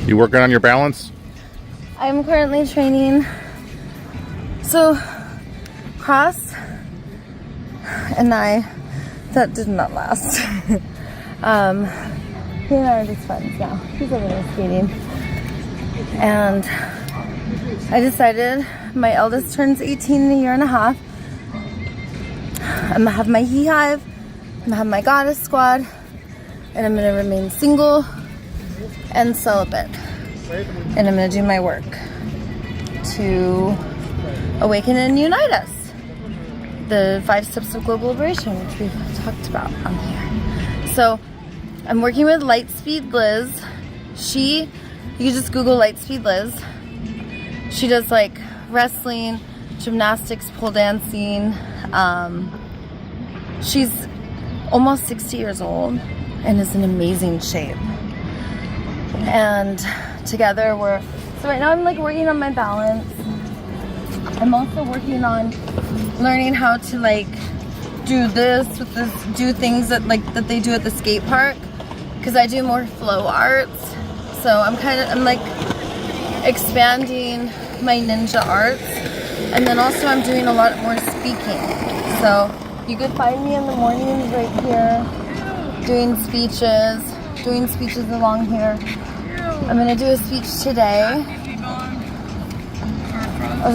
You working on your balance? I'm currently training. So, cross and that did not last. He and I are just friends now. He's over there skating. And I decided my eldest turns 18 in a year and a half. I'm gonna have my He Hive, I'm gonna have my Goddess Squad, and I'm gonna remain single and celibate. And I'm gonna do my work to awaken and unite us. The 5 steps of global liberation, which we've talked about on here. So I'm working with Lightspeed Liz. You can just Google Lightspeed Liz. She does like wrestling, gymnastics, pole dancing. She's almost 60 years old and is in amazing shape. And together so right now I'm like working on my balance. I'm also working on learning how to like do things that they do at the skate park, because I do more flow arts. So I'm like expanding my ninja arts, and then also I'm doing a lot more speaking. So you could find me in the mornings right here doing speeches along here. I'm gonna do a speech today. Oh,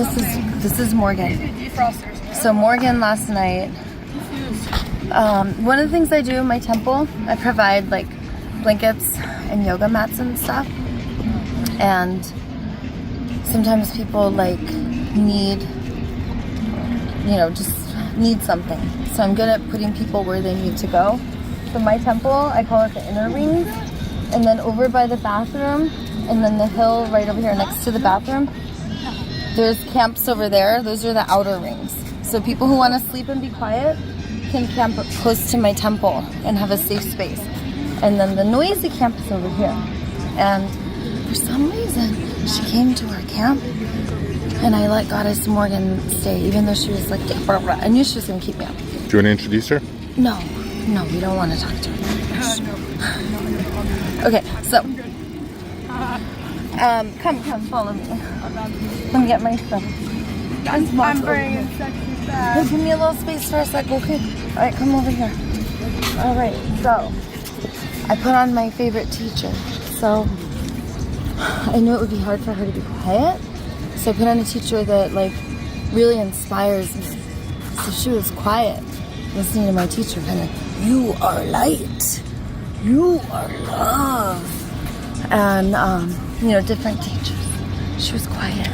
this is Morgan. So Morgan last night. One of the things I do in my temple, I provide like blankets and yoga mats and stuff. And sometimes people like need something. So I'm good at putting people where they need to go. So my temple, I call it the inner rings. And then over by the bathroom, and then the hill right over here next to the bathroom, there's camps over there. Those are the outer rings. So people who want to sleep and be quiet can camp close to my temple and have a safe space. And then the noisy camp is over here. And for some reason, she came to our camp, and I let Goddess Morgan stay, even though she was like, I knew she was going to keep me up. Do you want to introduce her? No, we don't want to talk to her. Okay, so come follow me. Let me get my stuff. I'm bringing sexy back. Hey, give me a little space for a sec, okay? Alright, come over here. Alright, so I put on my favorite teacher. So I knew it would be hard for her to be quiet. So I put on a teacher that like really inspires me. So she was quiet, listening to my teacher, kind of, you are light. You are love. And, different teachers. She was quiet.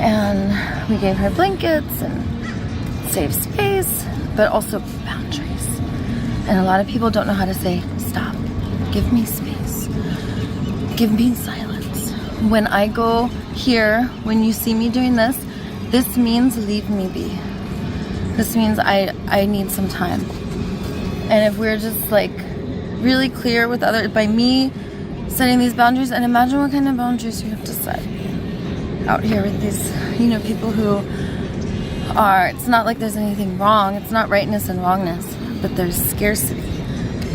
And we gave her blankets and safe space, but also boundaries. And a lot of people don't know how to say, stop, give me space, give me silence. When I go here, when you see me doing this means leave me be. This means I need some time. And if we're just like really clear with by me setting these boundaries, and imagine what kind of boundaries you have to set out here with these, people who are, it's not like there's anything wrong, it's not rightness and wrongness, but there's scarcity.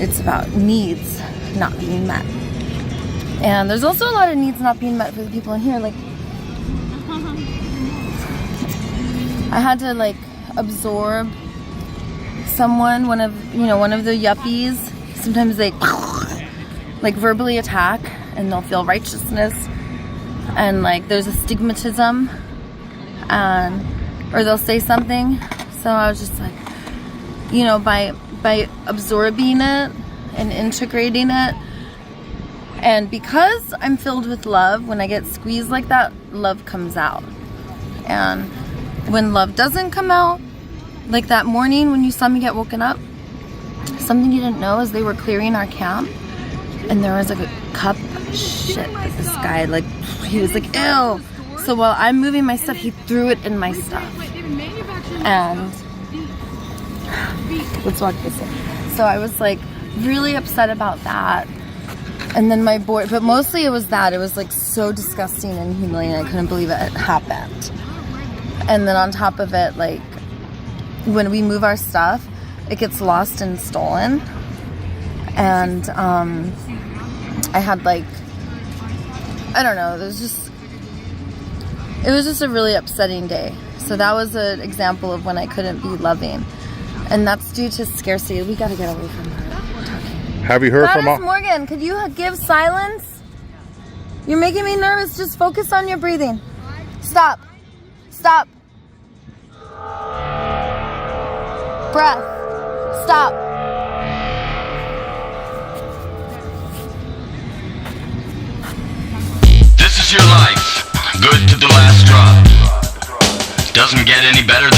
It's about needs not being met. And there's also a lot of needs not being met for the people in here. Like, I had to like absorb someone, one of the yuppies. Sometimes they like verbally attack and they'll feel righteousness, and like there's a stigmatism, or they'll say something. So I was just like, by absorbing it and integrating it And because I'm filled with love, when I get squeezed like that, love comes out. And when love doesn't come out, like that morning when you saw me get woken up, something you didn't know is they were clearing our camp, and there was like a cup shit. Like this guy, like he was like, ew. So while I'm moving my stuff, he threw it in my stuff. And let's walk this way. So I was like really upset about that. And then my boy, but mostly it was that. It was like so disgusting and humiliating. I couldn't believe it happened. And then on top of it, like when we move our stuff, it gets lost and stolen. And I had like, I don't know, it was just a really upsetting day. So that was an example of when I couldn't be loving. And that's due to scarcity. We gotta get away from her. Have you heard from Morgan, could you give silence? You're making me nervous. Just focus on your breathing. Stop. Stop. Breath. Stop. This is your life. Good to the last drop. Doesn't get any better